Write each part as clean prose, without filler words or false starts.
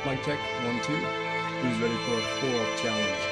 Mic check, 1, 2. Who's ready for a 4-up challenge?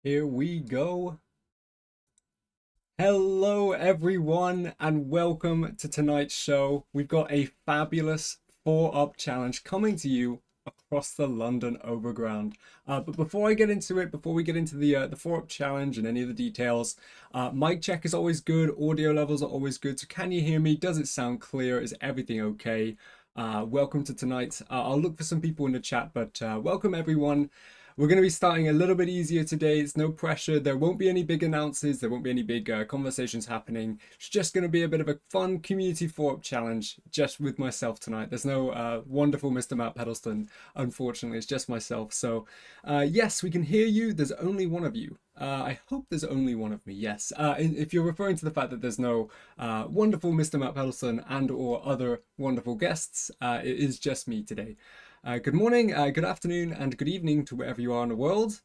Here we go. Hello everyone and welcome to tonight's show. We've got a fabulous 4-up challenge coming to you across the London Overground. But before I get into it, before we get into the 4-up challenge and any of the details, mic check is always good, audio levels are always good. So can you hear me? Does it sound clear? Is everything okay? Welcome to tonight. I'll look for some people in the chat, but welcome everyone. We're going to be starting a little bit easier today. It's no pressure. There won't be any big announces. There won't be any big conversations happening. It's just going to be a bit of a fun community 4-up challenge just with myself tonight. There's no wonderful Mr. Matt Pedalston, unfortunately. It's just myself. So yes, we can hear you. There's only one of you. I hope there's only one of me, yes. If you're referring to the fact that there's no wonderful Mr. Matt Pedalston and or other wonderful guests, it is just me today. Good morning, good afternoon, and good evening to wherever you are in the world.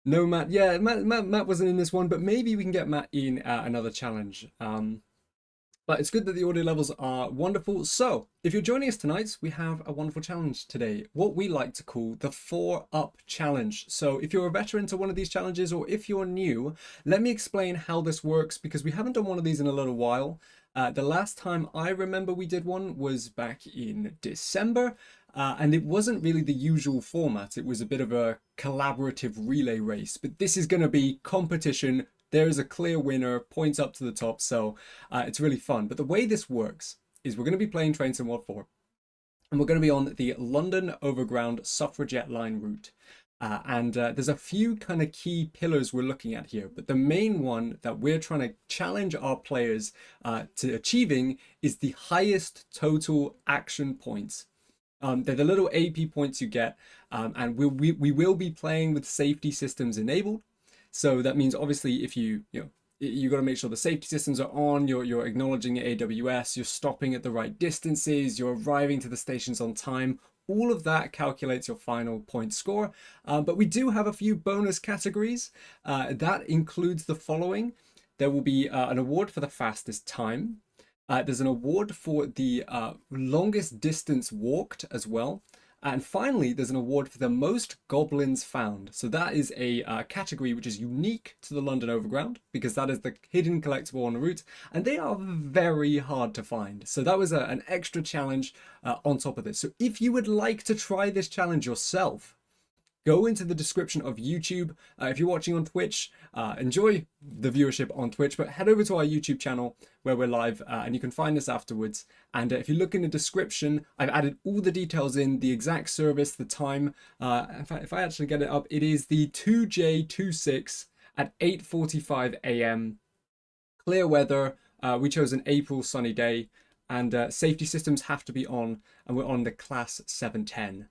No, Matt. Yeah, Matt wasn't in this one, but maybe we can get Matt in another challenge. But it's good that the audio levels are wonderful. So, if you're joining us tonight, we have a wonderful challenge today, what we like to call the 4-up challenge. So, if you're a veteran to one of these challenges, or if you're new, let me explain how this works, because we haven't done one of these in a little while. The last time I remember we did one was back in December. And it wasn't really the usual format. It was a bit of a collaborative relay race, but this is going to be competition. There is a clear winner, points up to the top, so it's really fun. But the way this works is we're going to be playing Train Sim World 4, and we're going to be on the London Overground Suffragette Line route. There's a few kind of key pillars we're looking at here, but the main one that we're trying to challenge our players to achieving is the highest total action points. They're the little AP points you get, and we will be playing with safety systems enabled. So that means obviously if you got to make sure the safety systems are on, you're acknowledging your AWS, you're stopping at the right distances, you're arriving to the stations on time. All of that calculates your final point score. But we do have a few bonus categories. That includes the following. There will be an award for the fastest time. There's an award for the longest distance walked as well. And finally, there's an award for the most goblins found. So that is a category which is unique to the London Overground, because that is the hidden collectible on the route. And they are very hard to find. So that was an extra challenge on top of this. So if you would like to try this challenge yourself, go into the description of YouTube. If you're watching on Twitch, enjoy the viewership on Twitch, but head over to our YouTube channel where we're live and you can find us afterwards. And if you look in the description, I've added all the details in, the exact service, the time. In fact, if I actually get it up, it is the 2J26 at 8:45 a.m. Clear weather. We chose an April sunny day. and safety systems have to be on, and we're on the class 710.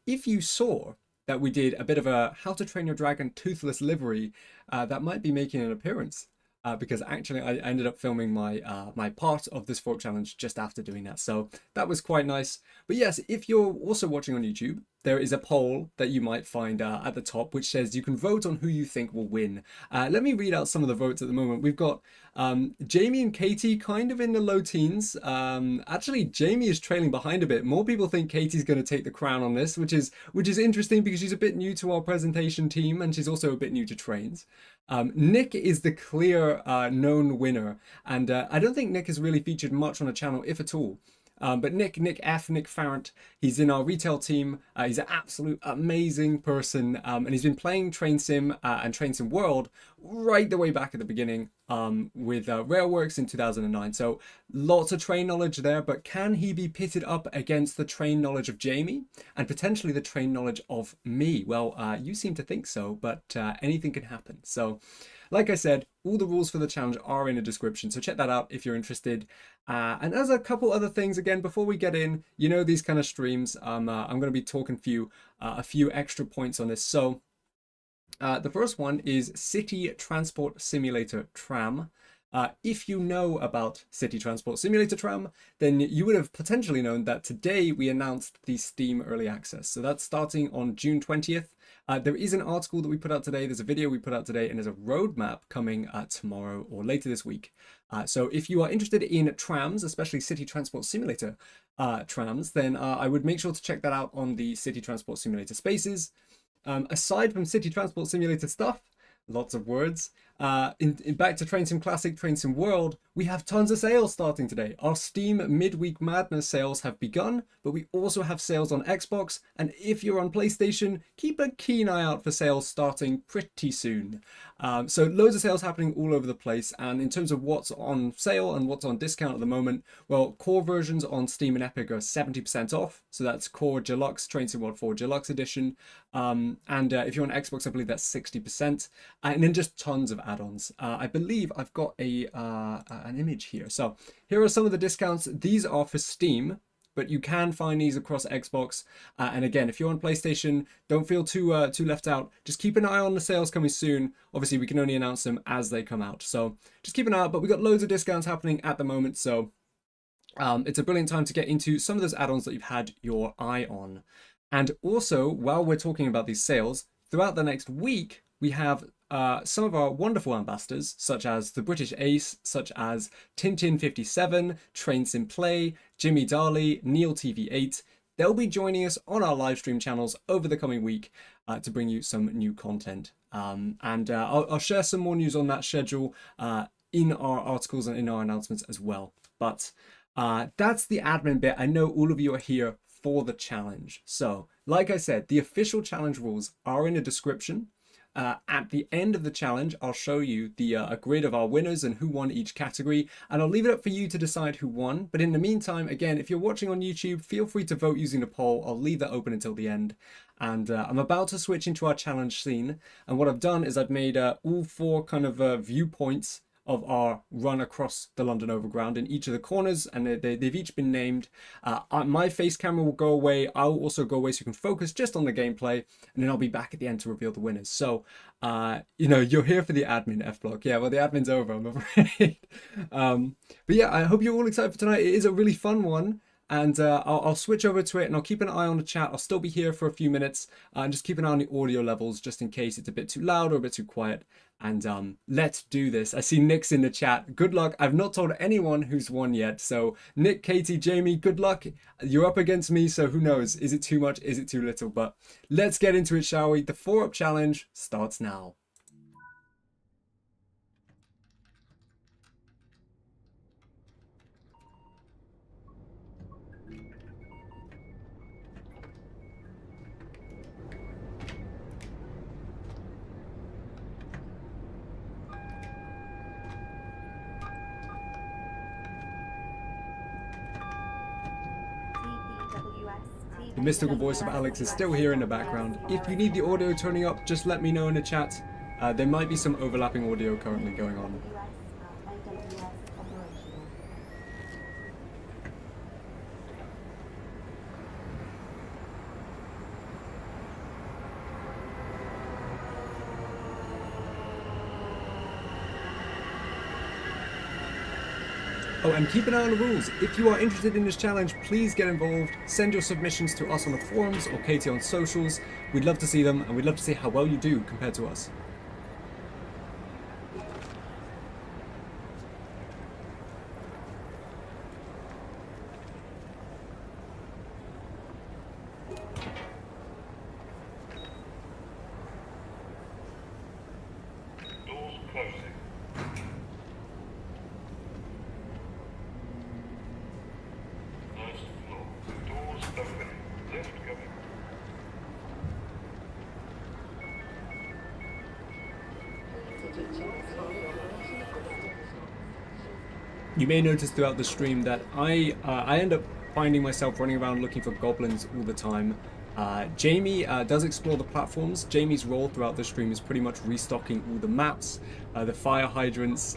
If you saw that we did a bit of a How to Train Your Dragon Toothless livery, that might be making an appearance. Because actually I ended up filming my my part of this fork challenge just after doing that. So that was quite nice. But yes, if you're also watching on YouTube, there is a poll that you might find at the top, which says you can vote on who you think will win. Let me read out some of the votes at the moment. We've got Jamie and Katie kind of in the low teens. Actually, Jamie is trailing behind a bit. More people think Katie's going to take the crown on this, which is interesting because she's a bit new to our presentation team and she's also a bit new to trains. Nick is the clear known winner, and I don't think Nick has really featured much on the channel, if at all. But Nick Farrant, he's in our retail team. He's an absolute amazing person, and he's been playing Train Sim and Train Sim World right the way back at the beginning with Railworks in 2009. So lots of train knowledge there, but can he be pitted up against the train knowledge of Jamie and potentially the train knowledge of me? Well, you seem to think so, but anything can happen. So like I said, all the rules for the challenge are in the description, so check that out if you're interested. And as a couple other things, again, before we get in, you know, these kind of streams, I'm going to be talking a few extra points on this. So the first one is City Transport Simulator Tram. If you know about City Transport Simulator Tram, then you would have potentially known that today we announced the Steam Early Access. So that's starting on June 20th. There is an article that we put out today, there's a video we put out today, and there's a roadmap coming tomorrow or later this week. So if you are interested in trams, especially City Transport Simulator trams, then I would make sure to check that out on the City Transport Simulator Spaces. Aside from City Transport Simulator stuff, lots of words, in back to Train Sim Classic, Train Sim World, we have tons of sales starting today. Our Steam Midweek Madness sales have begun, but we also have sales on Xbox, and if you're on PlayStation, keep a keen eye out for sales starting pretty soon. So loads of sales happening all over the place, and in terms of what's on sale and what's on discount at the moment, well, core versions on Steam and Epic are 70% off, so that's Core Deluxe, Train Sim World 4 Deluxe Edition, and if you're on Xbox, I believe that's 60%, and then just tons of add-ons. I believe I've got an image here. So here are some of the discounts. These are for Steam, but you can find these across Xbox. And again, if you're on PlayStation, don't feel too left out. Just keep an eye on the sales coming soon. Obviously, we can only announce them as they come out. So just keep an eye out. But we've got loads of discounts happening at the moment. So it's a brilliant time to get into some of those add-ons that you've had your eye on. And also, while we're talking about these sales, throughout the next week, we have some of our wonderful ambassadors, such as the British Ace, such as Tintin57, Train Sim Play, Jimmy Darley, Neil TV8. They'll be joining us on our live stream channels over the coming week to bring you some new content. I'll share some more news on that schedule in our articles and in our announcements as well. But that's the admin bit. I know all of you are here for the challenge. So, like I said, the official challenge rules are in the description. At the end of the challenge, I'll show you a grid of our winners and who won each category, and I'll leave it up for you to decide who won. But in the meantime, again, if you're watching on YouTube, feel free to vote using the poll. I'll leave that open until the end. And I'm about to switch into our challenge scene. And what I've done is I've made all four kind of viewpoints of our run across the London Overground in each of the corners, and they've each been named. My face camera will go away. I'll also go away so you can focus just on the gameplay, and then I'll be back at the end to reveal the winners. So, you know, you're here for the admin, F-Block. Yeah, well, the admin's over, I'm afraid. But yeah, I hope you're all excited for tonight. It is a really fun one. And I'll switch over to it, and I'll keep an eye on the chat. I'll still be here for a few minutes, and just keep an eye on the audio levels just in case it's a bit too loud or a bit too quiet. And let's do this. I see Nick's in the chat. Good luck. I've not told anyone who's won yet. So Nick, Katie, Jamie, good luck. You're up against me, so who knows? Is it too much? Is it too little? But let's get into it, shall we? The 4-up challenge starts now. The mystical voice of Alex is still here in the background. If you need the audio turning up, just let me know in the chat. There might be some overlapping audio currently going on. Oh, and keep an eye on the rules. If you are interested in this challenge, please get involved. Send your submissions to us on the forums or Katie on socials. We'd love to see them, and we'd love to see how well you do compared to us. You may notice throughout the stream that I end up finding myself running around looking for goblins all the time. Jamie does explore the platforms. Jamie's role throughout the stream is pretty much restocking all the maps, the fire hydrants.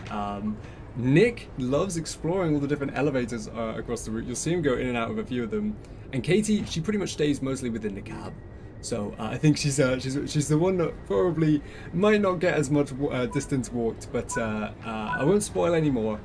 Nick loves exploring all the different elevators across the route. You'll see him go in and out of a few of them. And Katie, she pretty much stays mostly within the cab. So I think she's the one that probably might not get as much distance walked, but I won't spoil any more.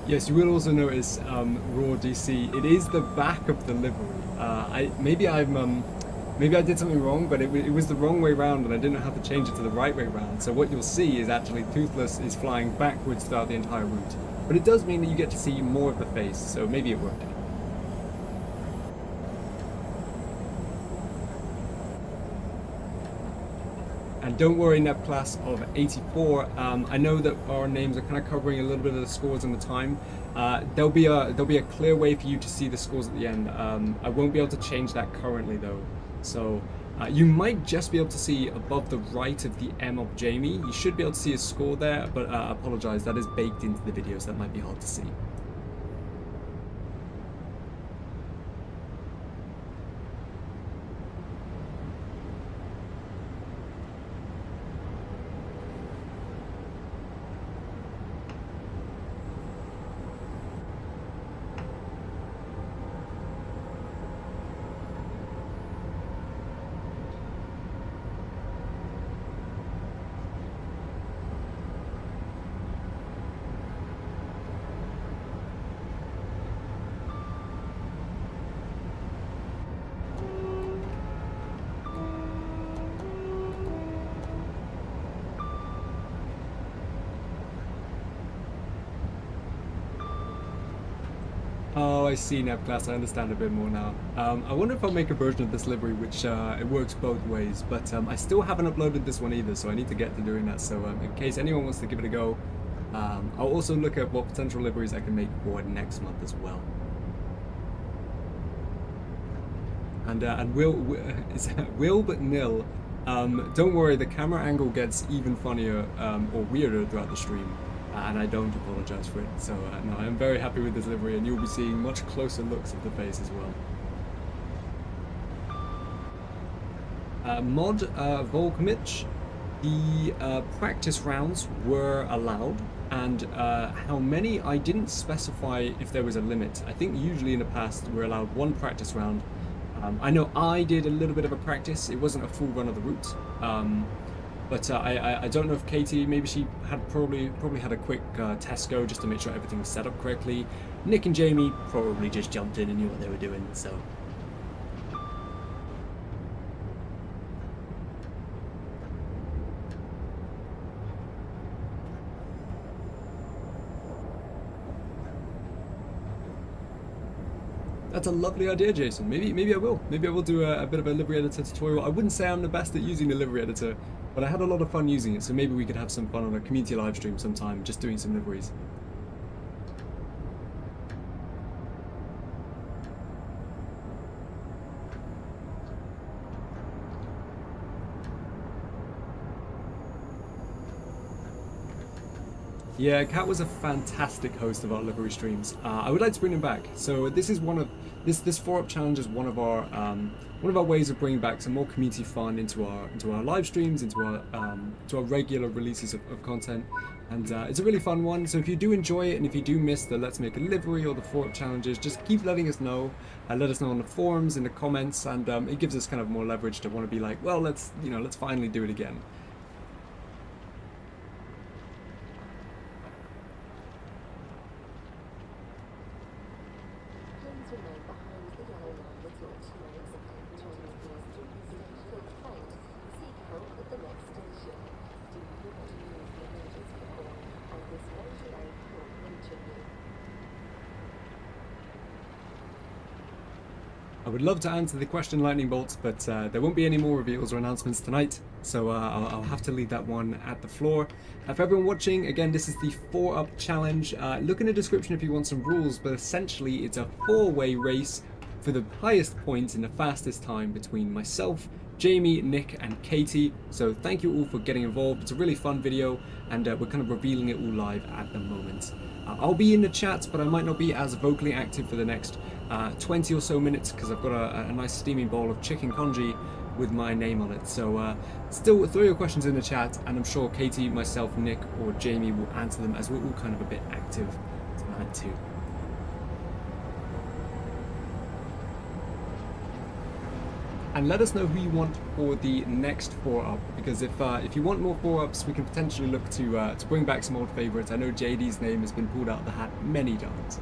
Yes, you will also notice Raw DC. It is the back of the livery. Maybe I did something wrong, but it was the wrong way round, and I didn't know how to change it to the right way round. So what you'll see is actually Toothless is flying backwards throughout the entire route. But it does mean that you get to see more of the face, so maybe it worked out. And don't worry, Nep Class of 84. I know that our names are kind of covering a little bit of the scores and the time. There'll be a clear way for you to see the scores at the end. I won't be able to change that currently though. So you might just be able to see above the right of the M of Jamie. You should be able to see his score there, but I apologize, that is baked into the video, so that might be hard to see. Oh, I see, Neb Class. I understand a bit more now. I wonder if I'll make a version of this livery which it works both ways, but I still haven't uploaded this one either, so I need to get to doing that. So in case anyone wants to give it a go, I'll also look at what potential liveries I can make for next month as well. And Will but nil. Don't worry, the camera angle gets even funnier or weirder throughout the stream. And I don't apologize for it. So no, I'm very happy with this livery, and you'll be seeing much closer looks at the face as well. Mod Volkomich, the practice rounds were allowed, and how many, I didn't specify if there was a limit. I think usually in the past we're allowed one practice round. I know I did a little bit of a practice. It wasn't a full run of the route. But I don't know if Katie, maybe she had probably had a quick test go just to make sure everything was set up correctly. Nick and Jamie probably just jumped in and knew what they were doing, so. That's a lovely idea, Jason. Maybe I will. Maybe I will do a bit of a livery editor tutorial. I wouldn't say I'm the best at using the livery editor, but I had a lot of fun using it, so maybe we could have some fun on a community live stream sometime, just doing some liveries. Yeah, Kat was a fantastic host of our livery streams. I would like to bring him back. So this is one of this 4-up challenge is one of our ways of bringing back some more community fun into our live streams, into our regular releases of content, and it's a really fun one. So if you do enjoy it and if you do miss the Let's Make a Livery or the 4-up challenges, just keep letting us know. Let us know on the forums, in the comments, and it gives us kind of more leverage to want to be like, well, let's finally do it again. I would love to answer the question, Lightning Bolts, but there won't be any more reveals or announcements tonight, so I'll have to leave that one at the floor. For everyone watching, again, this is the 4-up challenge. Look in the description if you want some rules, but essentially it's a 4-way race for the highest points in the fastest time between myself, Jamie, Nick, and Katie. So thank you all for getting involved. It's a really fun video, and we're kind of revealing it all live at the moment. I'll be in the chat, but I might not be as vocally active for the next 20 or so minutes because I've got a nice steaming bowl of chicken congee with my name on it. So still throw your questions in the chat, and I'm sure Katie, myself, Nick, or Jamie will answer them as we're all kind of a bit active tonight too. And let us know who you want for the next 4-up, because if you want more 4-ups, we can potentially look to bring back some old favourites. I know JD's name has been pulled out of the hat many times.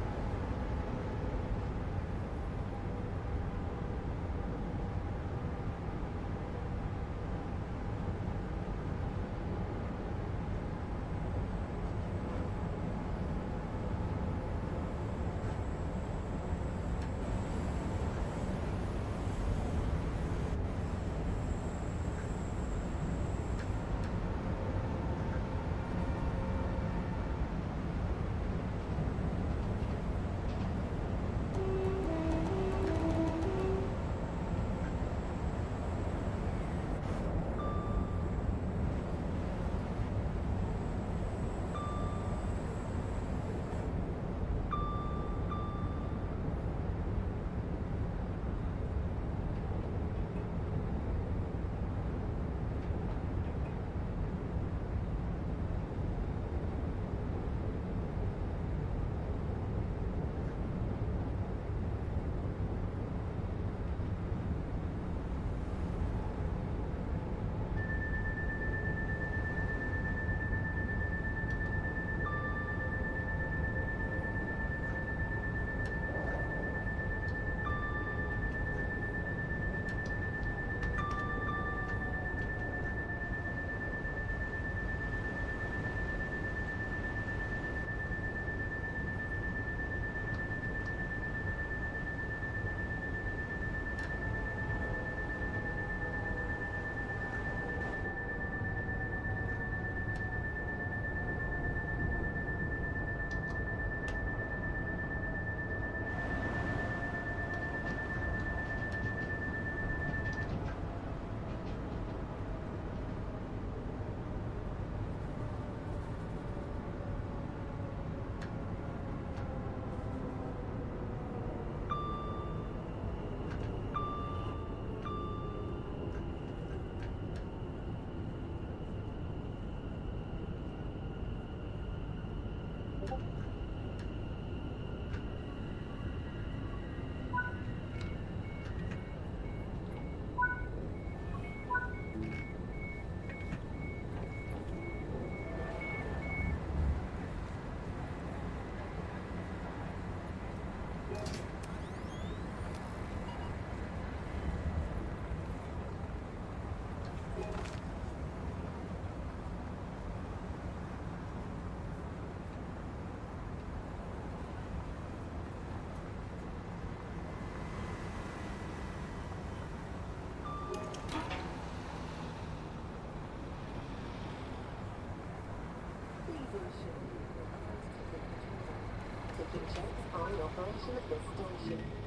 operation of this station.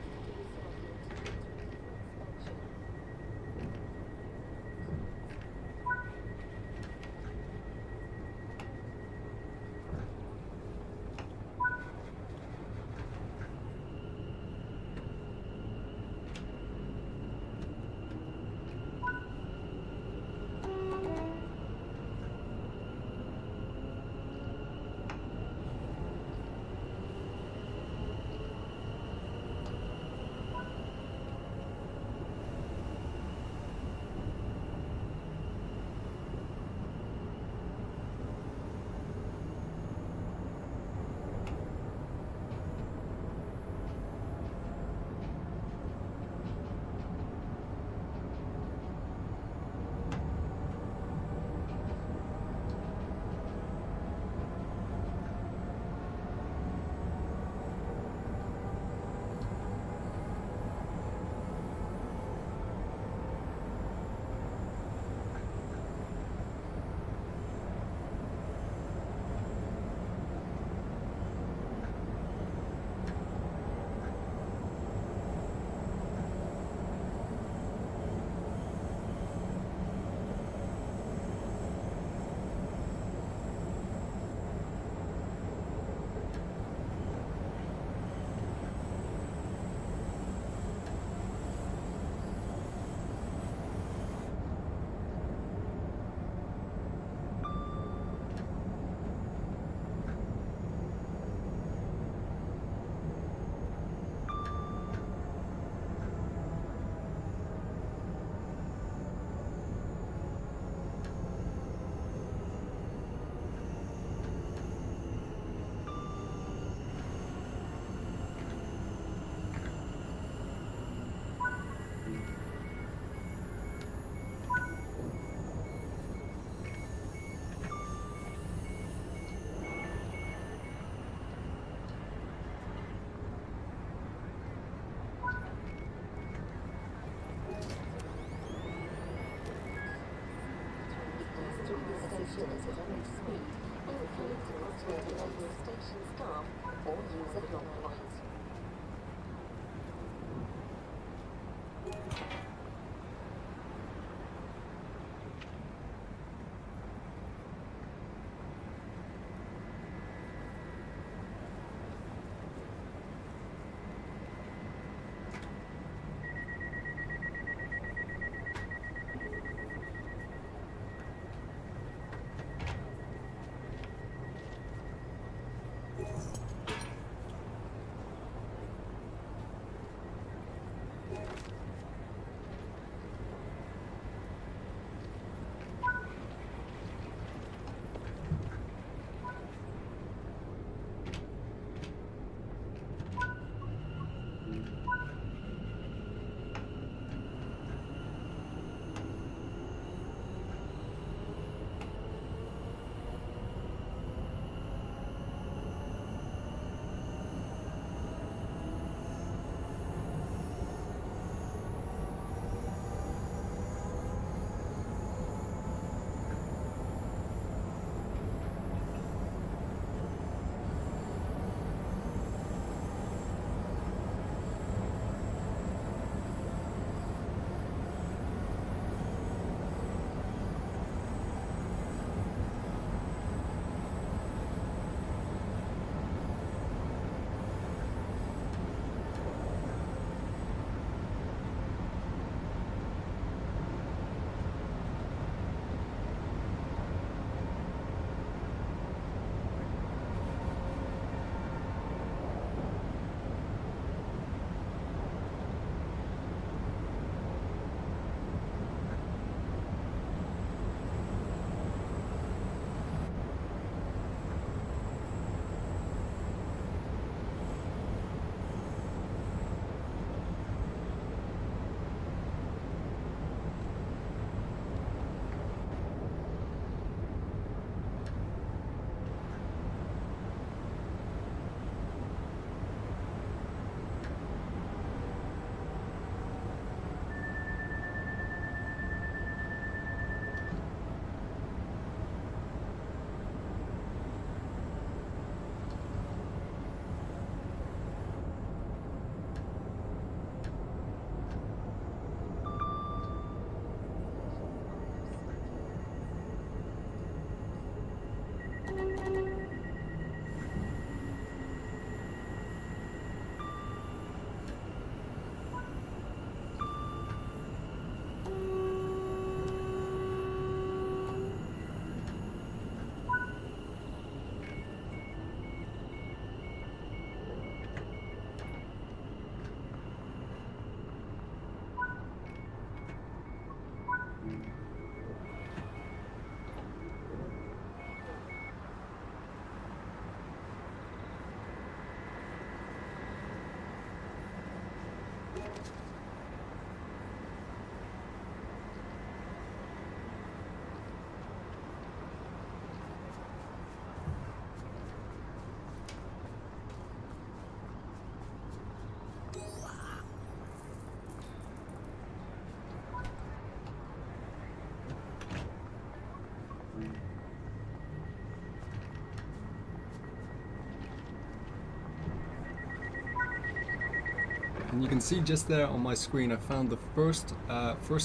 And you can see just there on my screen, I found the first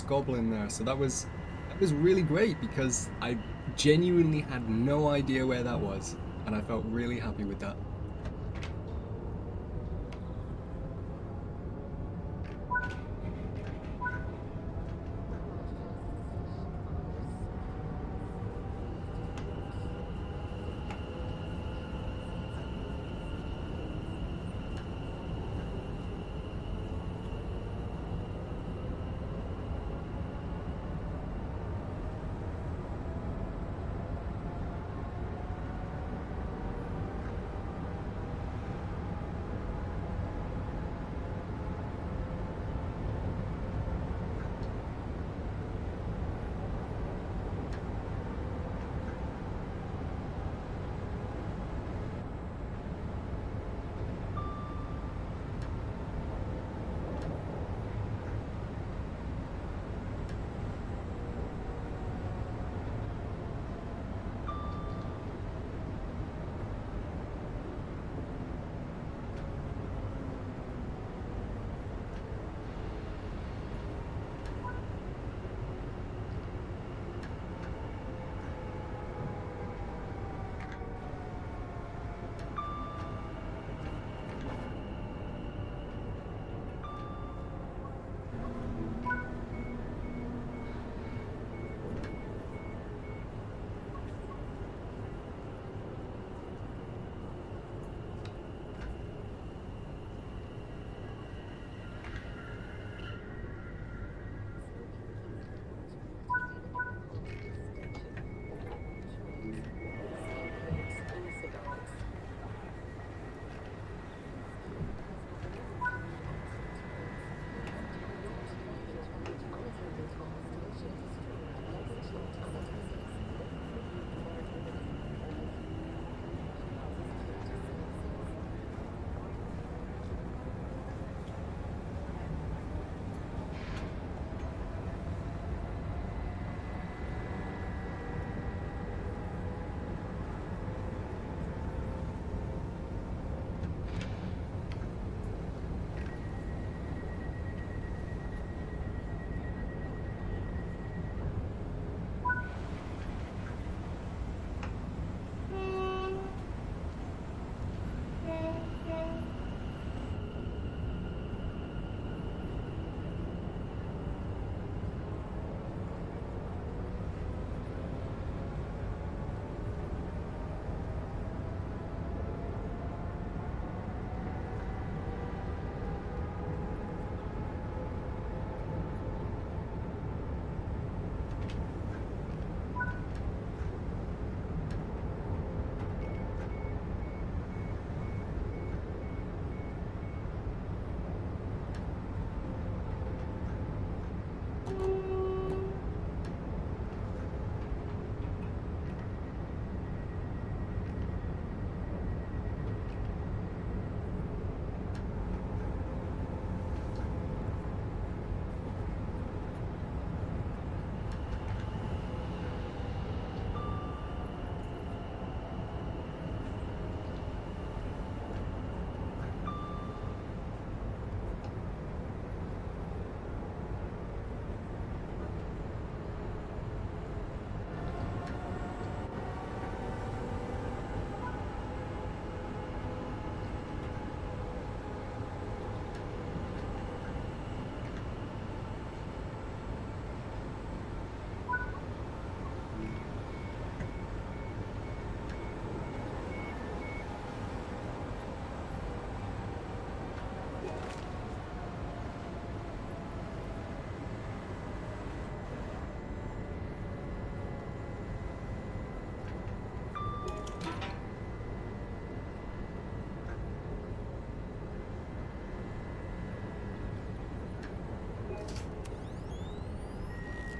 goblin there. So that was really great because I genuinely had no idea where that was, and I felt really happy with that.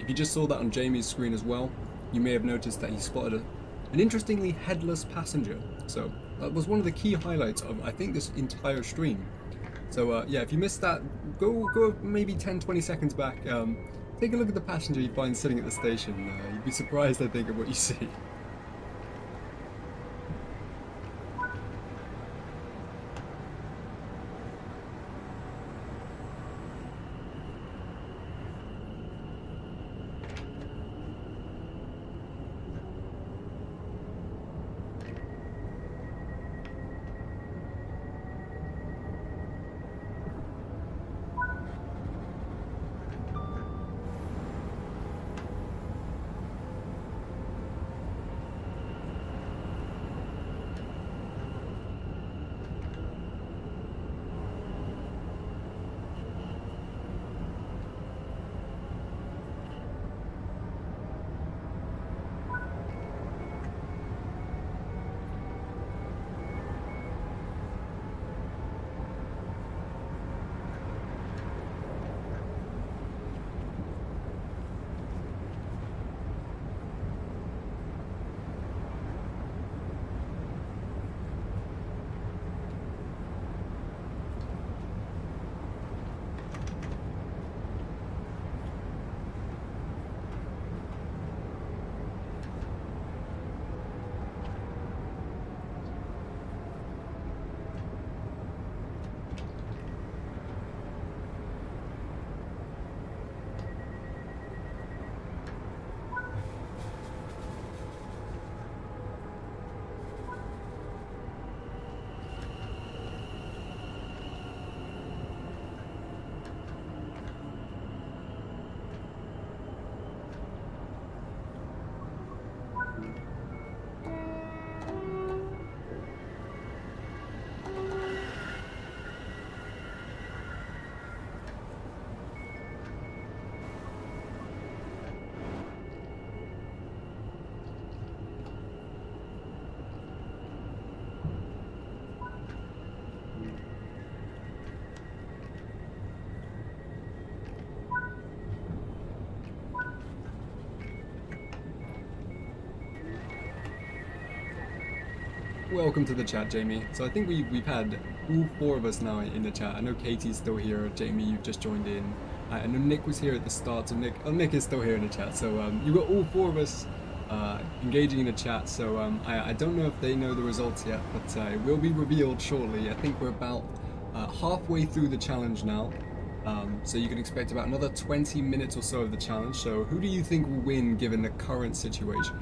If you just saw that on Jamie's screen as well, you may have noticed that he spotted an interestingly headless passenger. So that was one of the key highlights of, I think, this entire stream. So yeah, if you missed that, go maybe 10-20 seconds back, take a look at the passenger you find sitting at the station. You'd be surprised, I think, at what you see. Welcome to the chat, Jamie. So I think we've had all four of us now in the chat. I know Katie's still here. Jamie, you've just joined in. I know Nick was here at the start, so Nick is still here in the chat. So you've got all four of us engaging in the chat. So I don't know if they know the results yet, but it will be revealed shortly. I think we're about halfway through the challenge now. So you can expect about another 20 minutes or so of the challenge. So who do you think will win given the current situation?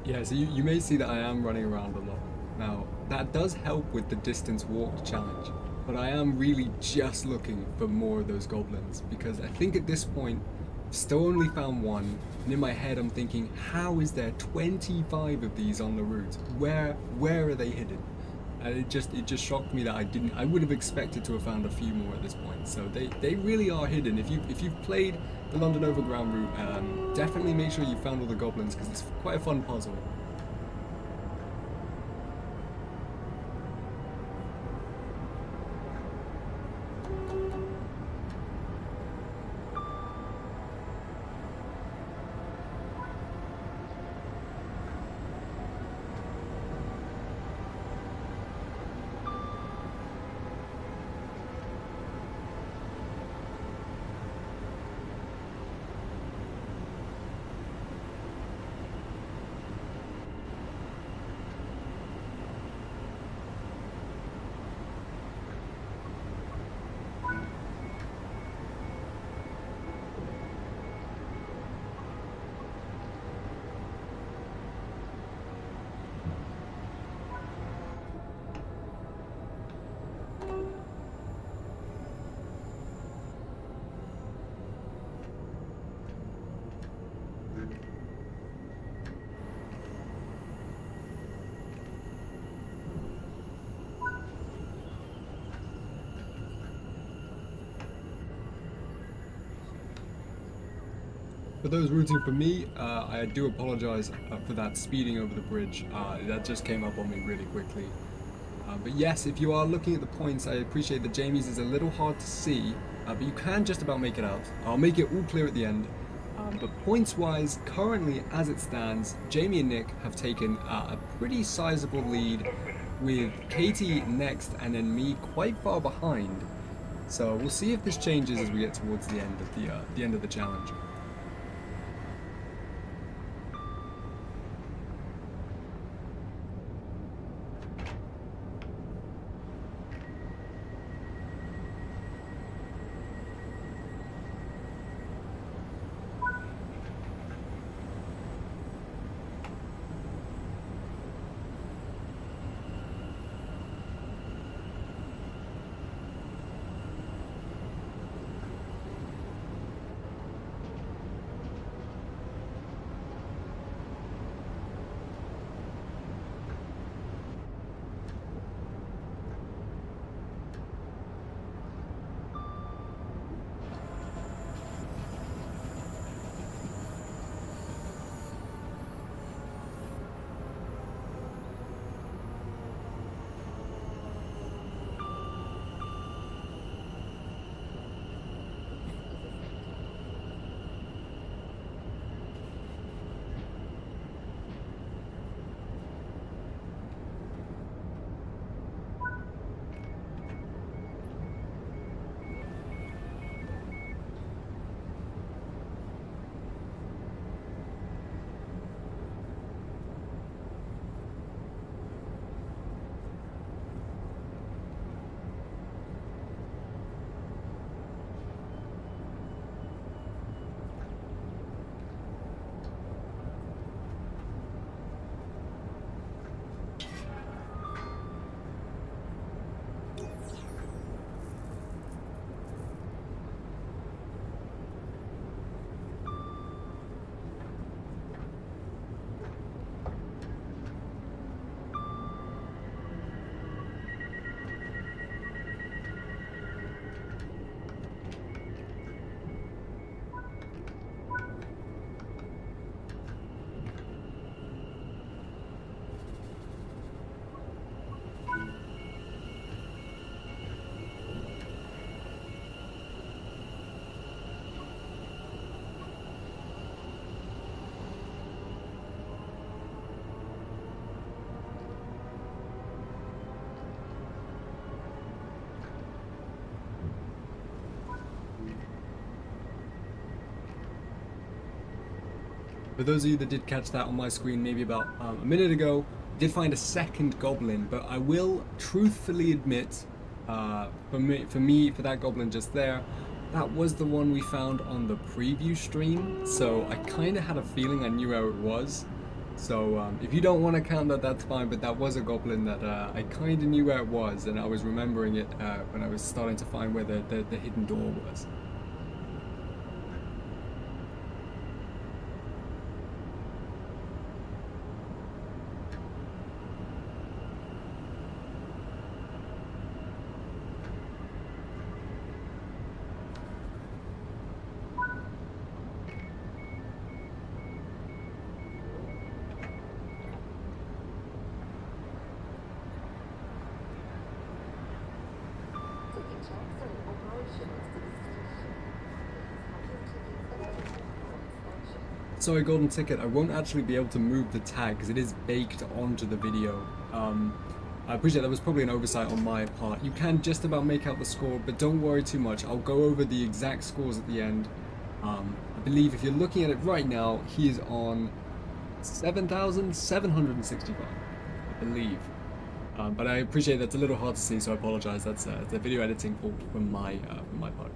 Yeah, so you may see that I am running around a lot. Now, that does help with the distance walked challenge, but I am really just looking for more of those goblins, because I think at this point, I've still only found one, and in my head I'm thinking, how is there 25 of these on the route? Where are they hidden? And it just shocked me that I would have expected to have found a few more at this point. So they really are hidden. If you've played the London Overground route, definitely make sure you found all the goblins, because it's quite a fun puzzle. For those rooting for me, I do apologize for that speeding over the bridge. That just came up on me really quickly. But yes, if you are looking at the points, I appreciate that Jamie's is a little hard to see, but you can just about make it out. I'll make it all clear at the end. But points-wise, currently as it stands, Jamie and Nick have taken a pretty sizable lead, with Katie next and then me quite far behind. So we'll see if this changes as we get towards the end of the end of the challenge. For those of you that did catch that on my screen maybe about a minute ago, I did find a second goblin, but I will truthfully admit, for that goblin just there, that was the one we found on the preview stream, so I kind of had a feeling I knew where it was. So if you don't want to count that, that's fine, but that was a goblin that I kind of knew where it was, and I was remembering it when I was starting to find where the hidden door was. Sorry, Golden Ticket, I won't actually be able to move the tag because it is baked onto the video. I appreciate that was probably an oversight on my part. You can just about make out the score, but don't worry too much. I'll go over the exact scores at the end. I believe if you're looking at it right now, he is on 7,765, I believe. But I appreciate that's a little hard to see, so I apologize. That's the video editing fault from my part.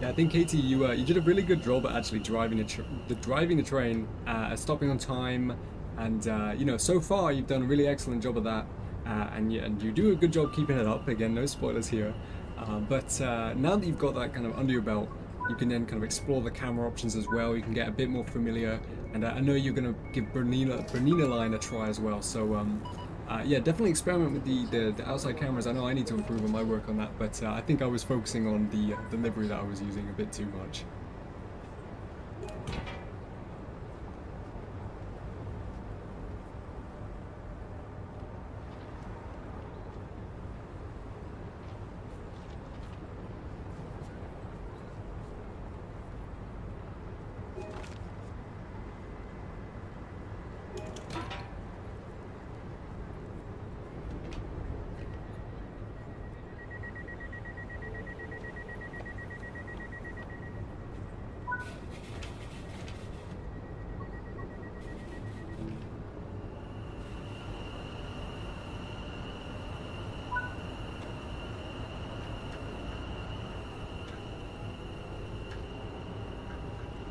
Yeah, I think Katie, you did a really good job at actually driving the train, stopping on time, and you know, so far you've done a really excellent job of that, and you do a good job keeping it up. Again, no spoilers here, but now that you've got that kind of under your belt, you can then kind of explore the camera options as well. You can get a bit more familiar, and I know you're gonna give Bernina line a try as well. So yeah, definitely experiment with the outside cameras. I know I need to improve on my work on that, but I think I was focusing on the delivery that I was using a bit too much.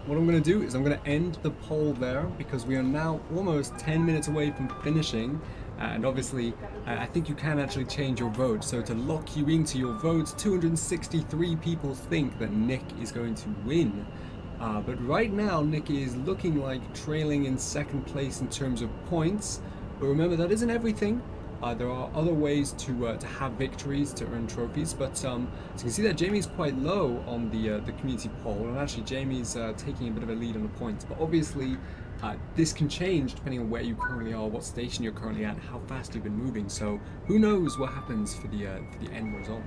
What I'm going to do is I'm going to end the poll there because we are now almost 10 minutes away from finishing, and obviously I think you can actually change your vote. So to lock you into your votes, 263 people think that Nick is going to win, but right now Nick is looking like trailing in second place in terms of points. But remember, that isn't everything. There are other ways to have victories, to earn trophies, but so you can see that Jamie's quite low on the community poll, and actually Jamie's taking a bit of a lead on the points. But obviously, this can change depending on where you currently are, what station you're currently at, how fast you've been moving. So who knows what happens for the end result.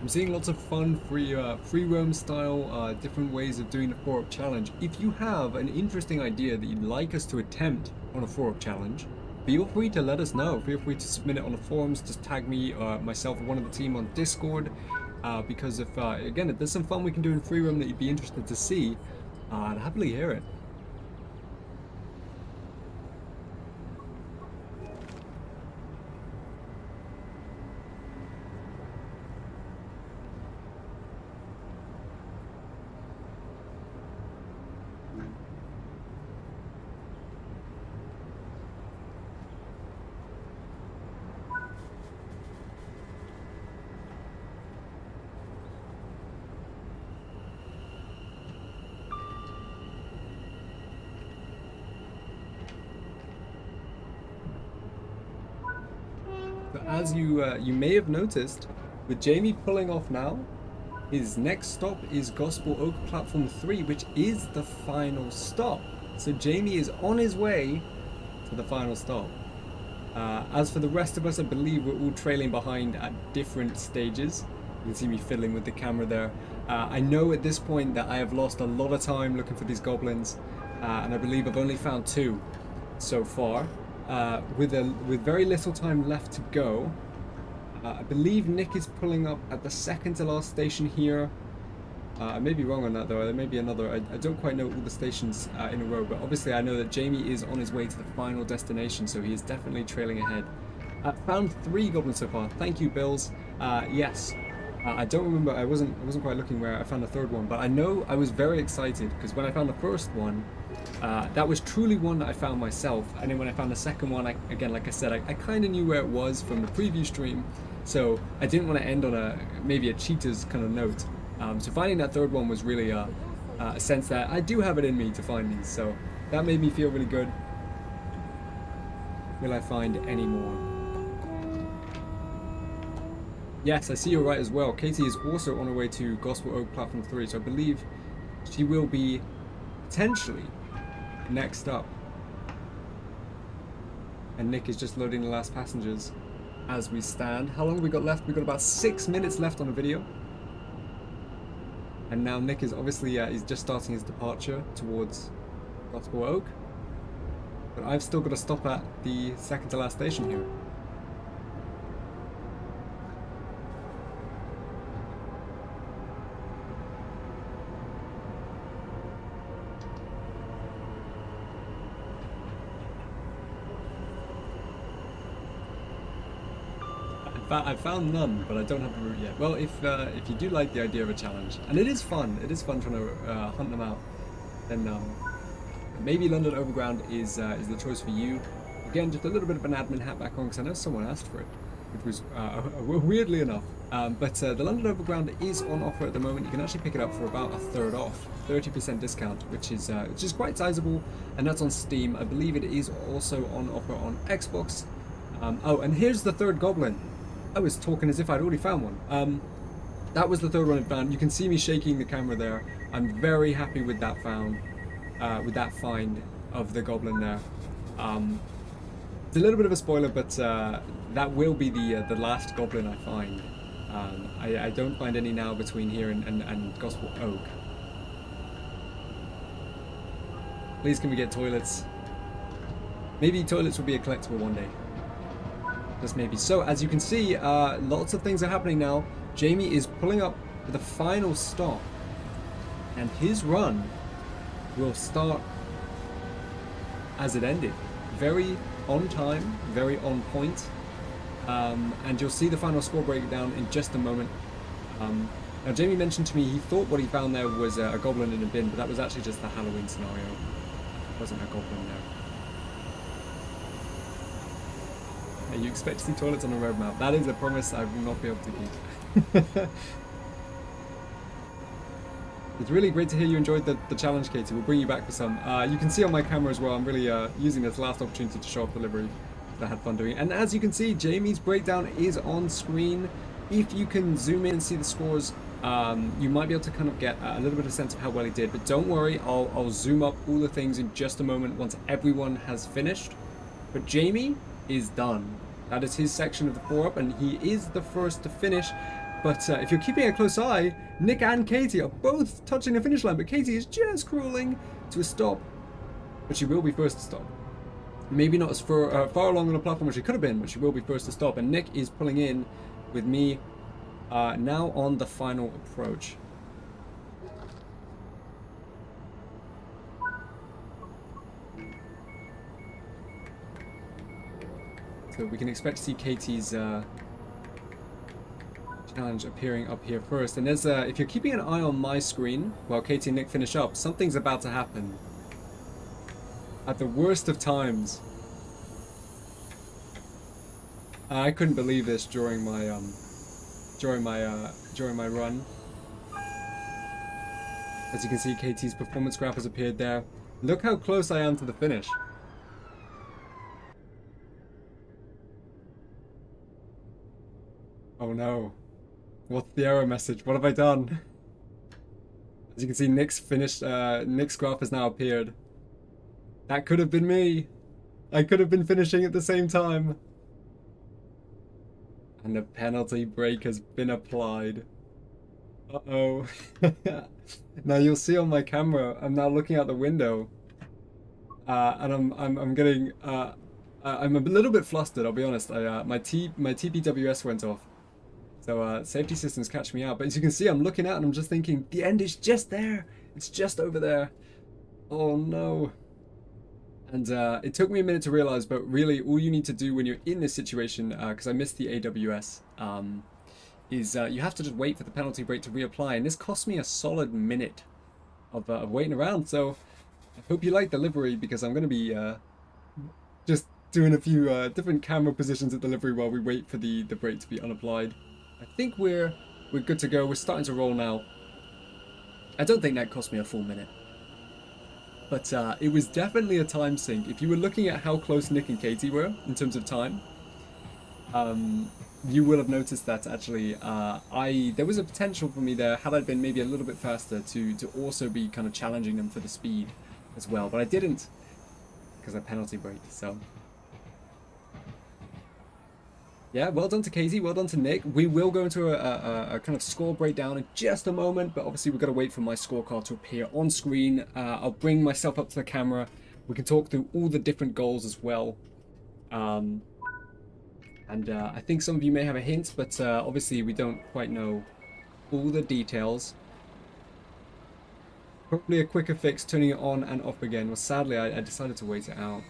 I'm seeing lots of fun free roam style, different ways of doing the 4-up challenge. If you have an interesting idea that you'd like us to attempt on a 4-up challenge, feel free to let us know. Feel free to submit it on the forums. Just tag me, myself, or one of the team on Discord. Because if, again, if there's some fun we can do in free roam that you'd be interested to see, I'd happily hear it. As you may have noticed, with Jamie pulling off now, his next stop is Gospel Oak Platform 3, which is the final stop. So Jamie is on his way to the final stop. As for the rest of us, I believe we're all trailing behind at different stages. You can see me fiddling with the camera there. I know at this point that I have lost a lot of time looking for these goblins, and I believe I've only found 2 so far. With very little time left to go, I believe Nick is pulling up at the second to last station here. I may be wrong on that though, there may be another. I don't quite know all the stations in a row, but obviously I know that Jamie is on his way to the final destination, so he is definitely trailing ahead. Found 3 goblins so far. Thank you, Bills. Yes. I don't remember, I wasn't quite looking where I found the 3rd one, but I know I was very excited because when I found the first one, that was truly one that I found myself, and then when I found the second one, again, like I said, I kind of knew where it was from the preview stream, so I didn't want to end on maybe a cheater's kind of note. So finding that 3rd one was really a sense that I do have it in me to find these, so that made me feel really good. Will I find any more? Yes, I see you're right as well. Katie is also on her way to Gospel Oak Platform 3, so I believe she will be potentially next up. And Nick is just loading the last passengers as we stand. How long have we got left? We've got about 6 minutes left on the video. And now Nick is obviously, he's just starting his departure towards Gospel Oak. But I've still got to stop at the second to last station here. I've found none, but I don't have the route yet. Well, if you do like the idea of a challenge, and it is fun trying to hunt them out, then maybe London Overground is the choice for you. Again, just a little bit of an admin hat back on because I know someone asked for it, which was weirdly enough. But the London Overground is on offer at the moment. You can actually pick it up for about a third off, 30% discount, which is quite sizable, and that's on Steam. I believe it is also on offer on Xbox. Oh, and here's the 3rd goblin. I was talking as if I'd already found one. That was the 3rd one I found. You can see me shaking the camera there. I'm very happy with that find of the goblin there. It's a little bit of a spoiler, but that will be the last goblin I find. I don't find any now between here and Gospel Oak. Please can we get toilets? Maybe toilets will be a collectible one day. Just maybe. So as you can see, lots of things are happening now. Jamie is pulling up for the final stop, and his run will start as it ended. Very on time, very on point, and you'll see the final score breakdown in just a moment. Now Jamie mentioned to me he thought what he found there was a goblin in a bin, but that was actually just the Halloween scenario. It wasn't a goblin there. You expect to see toilets on the roadmap. That is a promise I will not be able to keep. It's really great to hear you enjoyed the challenge, Katie. We'll bring you back for some. You can see on my camera as well, I'm really using this last opportunity to show off the livery that I had fun doing. And as you can see, Jamie's breakdown is on screen. If you can zoom in and see the scores, you might be able to kind of get a little bit of a sense of how well he did. But don't worry, I'll zoom up all the things in just a moment once everyone has finished. But Jamie is done. That is his section of the 4-up, and he is the first to finish. But if you're keeping a close eye, Nick and Katie are both touching the finish line, but Katie is just crawling to a stop. But she will be first to stop. Maybe not as far along on the platform as she could have been, but she will be first to stop. And Nick is pulling in with me now on the final approach. So we can expect to see Katie's challenge appearing up here first. And there's if you're keeping an eye on my screen while Katie and Nick finish up, something's about to happen. At the worst of times. I couldn't believe this during my run. As you can see, Katie's performance graph has appeared there. Look how close I am to the finish. Oh no. What's the error message? What have I done? As you can see, Nick's graph has now appeared. That could have been me. I could have been finishing at the same time. And the penalty break has been applied. Uh-oh. Now you'll see on my camera, I'm now looking out the window. And I'm getting I'm a little bit flustered, I'll be honest. My TPWS went off. So safety systems catch me out. But as you can see, I'm looking out and I'm just thinking, the end is just there. It's just over there. Oh no. And it took me a minute to realize, but really all you need to do when you're in this situation, because I missed the AWS, is you have to just wait for the penalty break to reapply. And this cost me a solid minute of waiting around. So I hope you like the livery, because I'm going to be just doing a few different camera positions at the livery while we wait for the break to be unapplied. I think we're good to go. We're starting to roll now. I don't think that cost me a full minute. But it was definitely a time sink. If you were looking at how close Nick and Katie were in terms of time, you will have noticed that actually there was a potential for me there, had I been maybe a little bit faster, to also be kind of challenging them for the speed as well. But I didn't, because I penalty braked, so... Yeah, well done to Katie, well done to Nick. We will go into a kind of score breakdown in just a moment, but obviously we've got to wait for my scorecard to appear on screen. I'll bring myself up to the camera. We can talk through all the different goals as well. I think some of you may have a hint, but obviously we don't quite know all the details. Probably a quicker fix, turning it on and off again. Well, sadly, I decided to wait it out.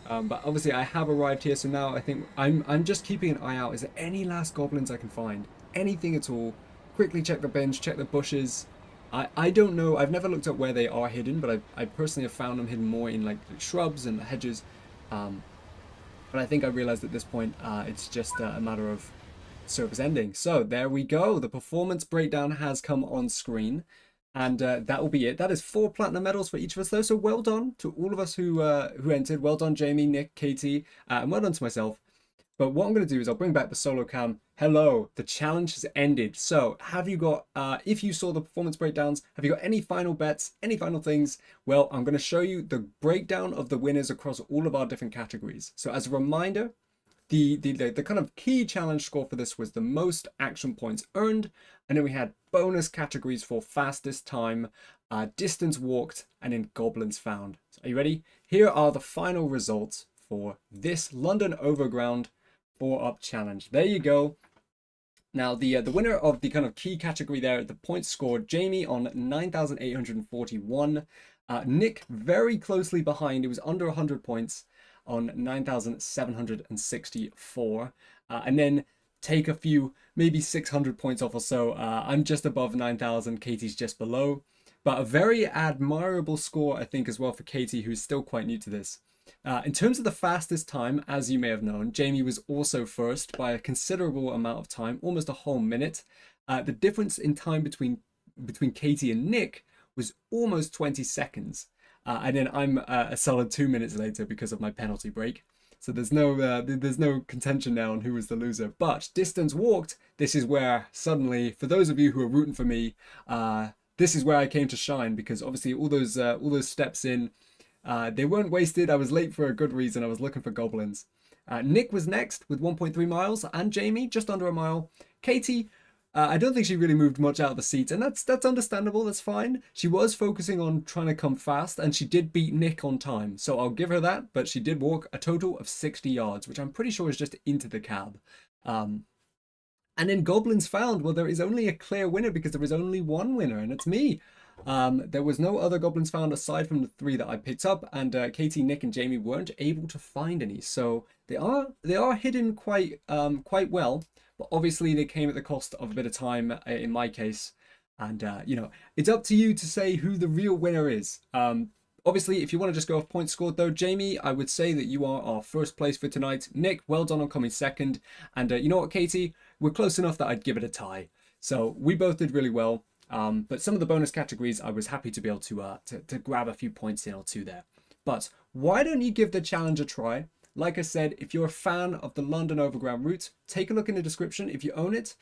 But obviously I have arrived here, so now I think I'm just keeping an eye out. Is there any last goblins I can find? Anything at all? Quickly check the bench, check the bushes. I don't know. I've never looked up where they are hidden, but I personally have found them hidden more in like shrubs and hedges. But I think I realized at this point it's just a matter of service ending. So there we go. The performance breakdown has come on screen. And that will be it. That is 4 platinum medals for each of us, though. So well done to all of us who entered. Well done, Jamie, Nick, Katie, and well done to myself. But what I'm going to do is I'll bring back the solo cam. Hello, the challenge has ended. So have you got, if you saw the performance breakdowns, have you got any final bets, any final things? Well, I'm going to show you the breakdown of the winners across all of our different categories. So as a reminder, the kind of key challenge score for this was the most action points earned, and then we had bonus categories for fastest time, distance walked, and then goblins found. So are you ready? Here are the final results for this London Overground 4-up challenge. There you go. Now the winner of the kind of key category there, the points scored, Jamie on 9,841. Nick very closely behind. It was under 100 points on 9,764. And then take a few, maybe 600 points off or so. I'm just above 9,000. Katie's just below. But a very admirable score, I think, as well for Katie, who's still quite new to this. In terms of the fastest time, as you may have known, Jamie was also first by a considerable amount of time, almost a whole minute. The difference in time between Katie and Nick was almost 20 seconds. And then I'm a solid 2 minutes later because of my penalty break. So there's no contention now on who was the loser. But distance walked, this is where suddenly, for those of you who are rooting for me, this is where I came to shine, because obviously all those steps in, they weren't wasted. I was late for a good reason. I was looking for goblins. Nick was next with 1.3 miles, and Jamie just under a mile. Katie I don't think she really moved much out of the seat, and that's understandable. That's fine. She was focusing on trying to come fast, and she did beat Nick on time, so I'll give her that. But she did walk a total of 60 yards, which I'm pretty sure is just into the cab. And then Goblins found, well, there is only a clear winner because there is only one winner, and it's me. There was no other goblins found aside from the 3 that I picked up, and Katie, Nick, and Jamie weren't able to find any. So they are hidden quite well, but obviously they came at the cost of a bit of time in my case. And you know, it's up to you to say who the real winner is. Obviously, if you want to just go off points scored though, Jamie, I would say that you are our first place for tonight. Nick, well done on coming second. And you know what, Katie, we're close enough that I'd give it a tie. So we both did really well. But some of the bonus categories, I was happy to be able to grab a few points in or 2 there. But why don't you give the challenge a try? Like I said, if you're a fan of the London Overground route, take a look in the description. If you own it,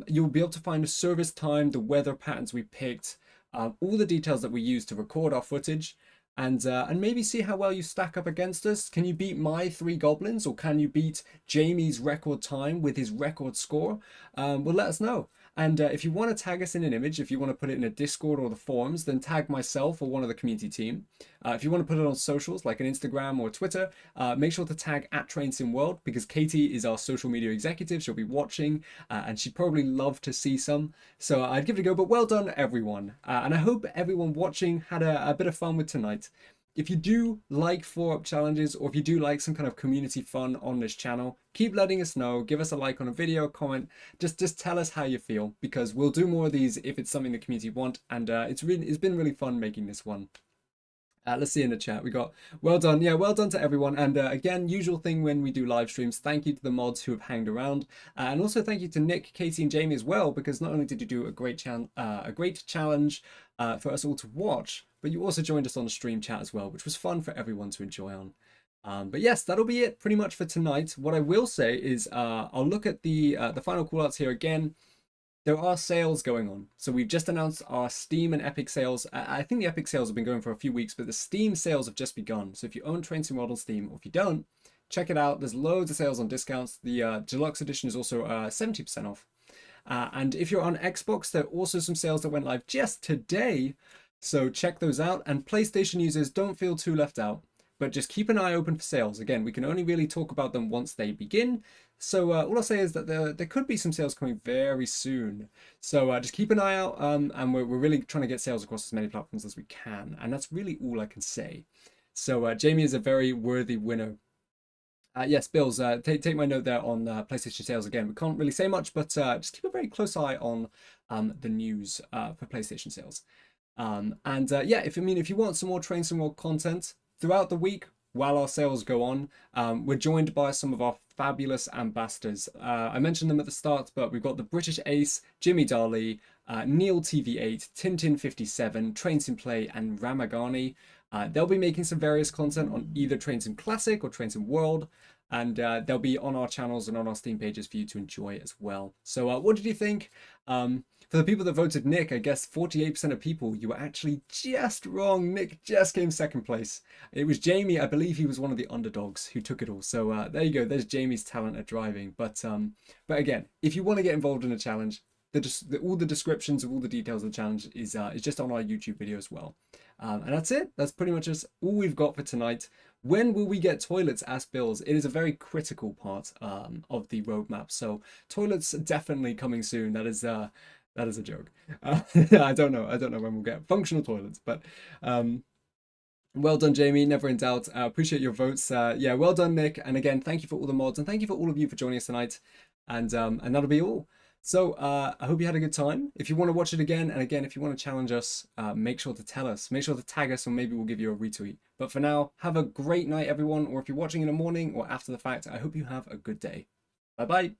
you'll be able to find the service time, the weather patterns we picked, all the details that we used to record our footage, and maybe see how well you stack up against us. Can you beat my 3 goblins, or can you beat Jamie's record time with his record score? Well, let us know. And if you want to tag us in an image, if you want to put it in a Discord or the forums, then tag myself or one of the community team. If you want to put it on socials like an Instagram or Twitter, make sure to tag @TrainsInWorld, because Katie is our social media executive. She'll be watching and she'd probably love to see some. So I'd give it a go, but well done everyone. And I hope everyone watching had a bit of fun with tonight. If you do like 4-up challenges, or if you do like some kind of community fun on this channel, keep letting us know. Give us a like on a video, comment, just tell us how you feel, because we'll do more of these if it's something the community want. And it's been really fun making this one. Let's see in the chat. We got well done. Yeah, well done to everyone. And again, usual thing when we do live streams, thank you to the mods who have hanged around. And also thank you to Nick, Katie, and Jamie as well, because not only did you do a great challenge for us all to watch, but you also joined us on the stream chat as well, which was fun for everyone to enjoy on. But yes, that'll be it pretty much for tonight. What I will say is I'll look at the final callouts here again. There are sales going on. So we've just announced our Steam and Epic sales. I think the Epic sales have been going for a few weeks, but the Steam sales have just begun. So if you own Train Sim World on Steam, or if you don't, check it out. There's loads of sales on discounts. The Deluxe Edition is also 70% off. And if you're on Xbox, there are also some sales that went live just today. So check those out. And PlayStation users, don't feel too left out, but just keep an eye open for sales. Again, we can only really talk about them once they begin. So all I'll say is that there could be some sales coming very soon. So just keep an eye out, and we're really trying to get sales across as many platforms as we can. And that's really all I can say. So Jamie is a very worthy winner. Yes, Bills, take my note there on PlayStation sales again. We can't really say much, but just keep a very close eye on the news for PlayStation sales. Yeah, if you want some more Train Sim World content throughout the week, while our sales go on, we're joined by some of our fabulous ambassadors. I mentioned them at the start, but we've got the British Ace, Jimmy Darley, Neil TV8, Tintin57, Train Sim Play, and Ramagani. They'll be making some various content on either Train Sim Classic or Train Sim World, and they'll be on our channels and on our Steam pages for you to enjoy as well. So what did you think? For the people that voted Nick, I guess 48% of people, you were actually just wrong. Nick just came second place. It was Jamie, I believe he was one of the underdogs who took it all. So there you go, there's Jamie's talent at driving. But again, if you want to get involved in a challenge, all the descriptions of all the details of the challenge is just on our YouTube video as well. And that's it. That's pretty much just all we've got for tonight. When will we get toilets? Ask Bills. It is a very critical part of the roadmap. So toilets are definitely coming soon. That is a joke. I don't know when we'll get functional toilets, but well done, Jamie. Never in doubt. Appreciate your votes. Yeah, well done, Nick. And again, thank you for all the mods, and thank you for all of you for joining us tonight. And that'll be all. So I hope you had a good time. If you want to watch it again, and again, if you want to challenge us, make sure to tell us. Make sure to tag us, or maybe we'll give you a retweet. But for now, have a great night, everyone. Or if you're watching in the morning or after the fact, I hope you have a good day. Bye-bye.